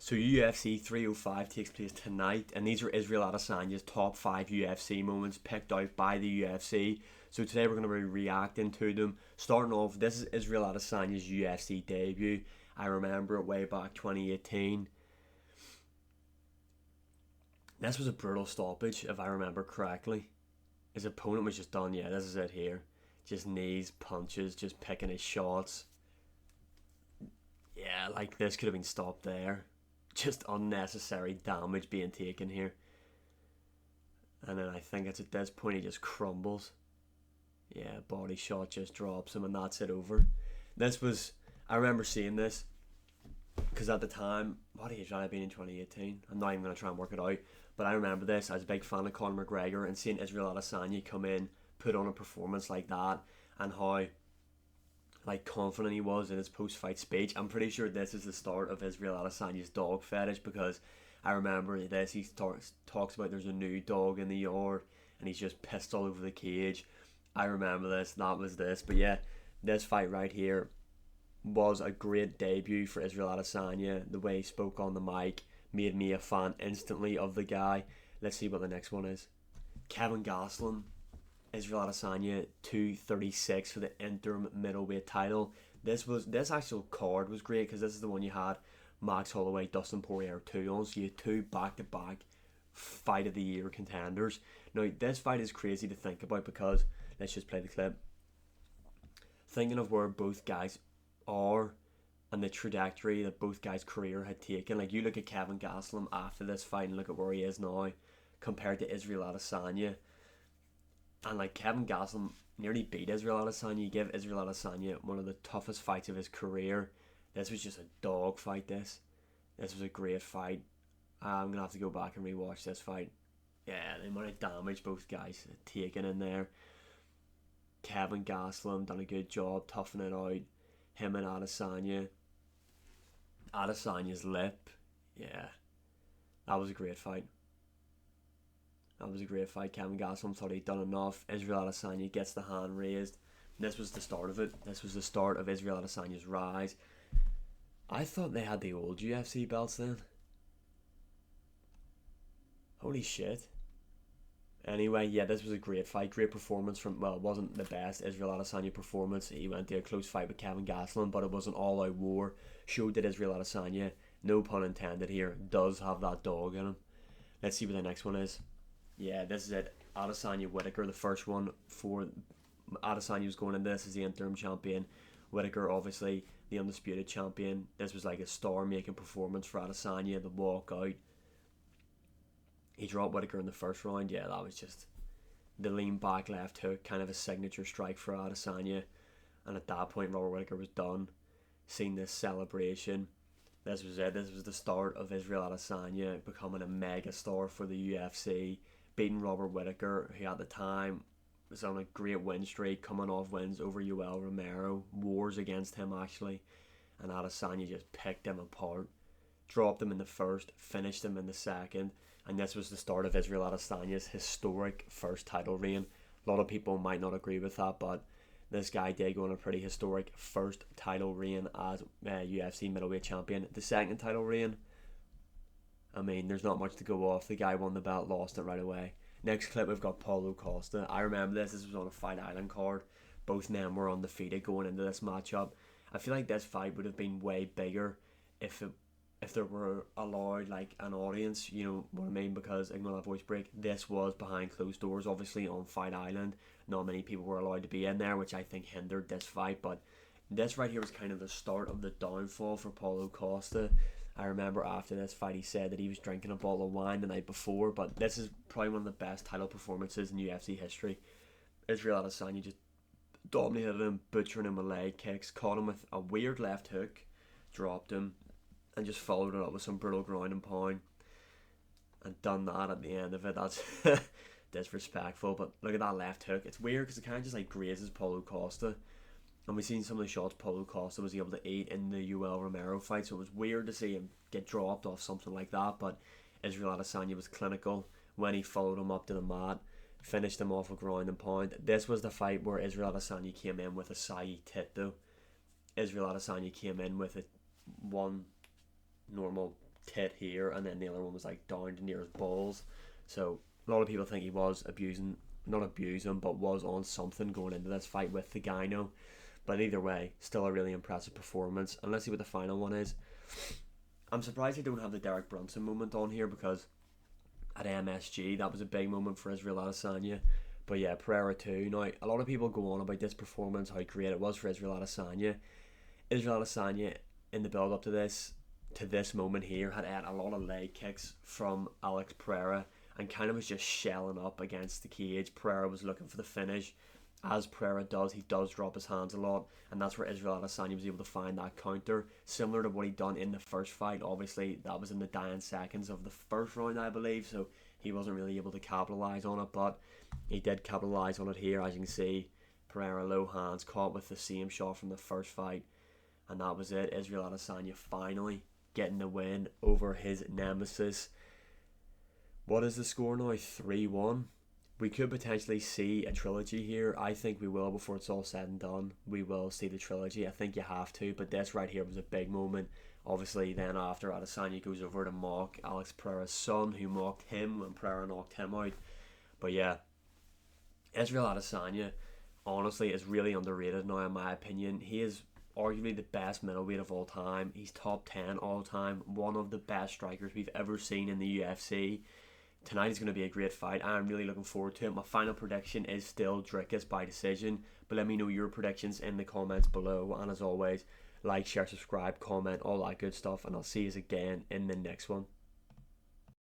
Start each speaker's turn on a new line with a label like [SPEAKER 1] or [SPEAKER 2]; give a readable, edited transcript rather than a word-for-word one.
[SPEAKER 1] So UFC 305 takes place tonight, and these are Israel Adesanya's top 5 UFC moments picked out by the UFC. So today we're going to be reacting to them. Starting off, this is Israel Adesanya's UFC debut. I remember it way back 2018. This was a brutal stoppage, if I remember correctly. His opponent was just done. Yeah, this is it here. Just knees, punches, just picking his shots. Yeah, like this could have been stopped there. Just unnecessary damage being taken here. And then I think it's at this point he just crumbles. Yeah, body shot just drops him and that's it over. I remember seeing this because at the time, what age had I been in 2018? I'm not even going to try and work it out, but I remember this. I was a big fan of Conor McGregor, and seeing Israel Adesanya come in, put on a performance like that, and how confident he was in his post-fight speech. I'm pretty sure this is the start of Israel Adesanya's dog fetish, because I remember this. He talks about there's a new dog in the yard and he's just pissed all over the cage. I remember this. That was this. But yeah, this fight right here was a great debut for Israel Adesanya. The way he spoke on the mic made me a fan instantly of the guy. Let's see what the next one is. Kevin Gastelum, Israel Adesanya, 236 for the interim middleweight title. This actual card was great because this is the one you had Max Holloway, Dustin Poirier 2 on. So you had two back-to-back fight of the year contenders. Now this fight is crazy to think about because, let's just play the clip. Thinking of where both guys are and the trajectory that both guys' career had taken. Like, you look at Kevin Gastelum after this fight and look at where he is now compared to Israel Adesanya. And like, Kevin Gastelum nearly beat Israel Adesanya. You give Israel Adesanya one of the toughest fights of his career. This was just a dog fight. This was a great fight. I'm going to have to go back and rewatch this fight. Yeah, the amount of damage both guys had taken in there. Kevin Gastelum done a good job toughing it out. Him and Adesanya. Adesanya's lip. Yeah, that was a great fight. Kevin Gastelum thought he'd done enough. Israel Adesanya gets the hand raised. This was the start of it. This was the start of Israel Adesanya's rise. I thought they had the old UFC belts then. Holy shit. Anyway, yeah, this was a great fight. Great performance from, well, it wasn't the best Israel Adesanya performance. He went to a close fight with Kevin Gastelum, but it was an all-out war. Showed that Israel Adesanya, no pun intended here, does have that dog in him. Let's see what the next one is. Yeah, this is it. Adesanya Whittaker, the first one for Adesanya was going in this as the interim champion. Whittaker, obviously, the undisputed champion. This was like a star-making performance for Adesanya. The walkout. He dropped Whittaker in the first round. Yeah, that was just the lean back left hook, kind of a signature strike for Adesanya. And at that point, Robert Whittaker was done. Seeing this celebration. This was it. This was the start of Israel Adesanya becoming a mega star for the UFC. Beating Robert Whittaker, who at the time was on a great win streak, coming off wins over Yoel Romero. Wars against him, actually. And Adesanya just picked him apart. Dropped him in the first, finished him in the second. And this was the start of Israel Adesanya's historic first title reign. A lot of people might not agree with that, but this guy did go on a pretty historic first title reign as UFC middleweight champion. The second title reign, I mean, there's not much to go off. The guy won the belt, lost it right away. Next clip, we've got Paulo Costa. I remember this. This was on a Fight Island card. Both men were undefeated going into this matchup. I feel like this fight would have been way bigger if there were allowed like an audience, you know what I mean, because ignore that voice break. This was behind closed doors, obviously on Fight Island. Not many people were allowed to be in there, which I think hindered this fight. But this right here was kind of the start of the downfall for Paulo Costa. I remember after this fight he said that he was drinking a bottle of wine the night before, but this is probably one of the best title performances in UFC history. Israel Adesanya just dominated him, butchering him with leg kicks, caught him with a weird left hook, dropped him, and just followed it up with some brutal ground and pound, and done that at the end of it. That's disrespectful, but look at that left hook. It's weird because it kind of just like grazes Paulo Costa, and we've seen some of the shots Paulo Costa was able to eat in the Yoel Romero fight, so it was weird to see him get dropped off something like that. But Israel Adesanya was clinical when he followed him up to the mat, finished him off with ground and pound. This was the fight where Israel Adesanya came in with a Sai tit though. Israel Adesanya came in with one normal tit here, and then the other one was like down to near his balls. So a lot of people think he was not abusing, but was on something going into this fight with the gyno. But either way, still a really impressive performance. And let's see what the final one is. I'm surprised they don't have the Derek Brunson moment on here, because at MSG, that was a big moment for Israel Adesanya. But yeah, Pereira too. Now, a lot of people go on about this performance, how great it was for Israel Adesanya. Israel Adesanya, in the build up to this moment here, had a lot of leg kicks from Alex Pereira and kind of was just shelling up against the cage. Pereira was looking for the finish. As Pereira does, he does drop his hands a lot, and that's where Israel Adesanya was able to find that counter, similar to what he'd done in the first fight. Obviously, that was in the dying seconds of the first round, I believe, so he wasn't really able to capitalise on it, but he did capitalise on it here. As you can see, Pereira low hands, caught with the same shot from the first fight, and that was it. Israel Adesanya finally getting the win over his nemesis. What is the score now? 3-1. We could potentially see a trilogy here. I think we will before it's all said and done. We will see the trilogy. I think you have to, but this right here was a big moment. Obviously, then after, Adesanya goes over to mock Alex Pereira's son, who mocked him when Pereira knocked him out. But yeah, Israel Adesanya, honestly, is really underrated now in my opinion. He is arguably the best middleweight of all time. He's top 10 all time. One of the best strikers we've ever seen in the UFC. Tonight is going to be a great fight. I'm really looking forward to it. My final prediction is still Dricus by decision, but let me know your predictions in the comments below. And as always, like, share, subscribe, comment, all that good stuff, and I'll see you again in the next one.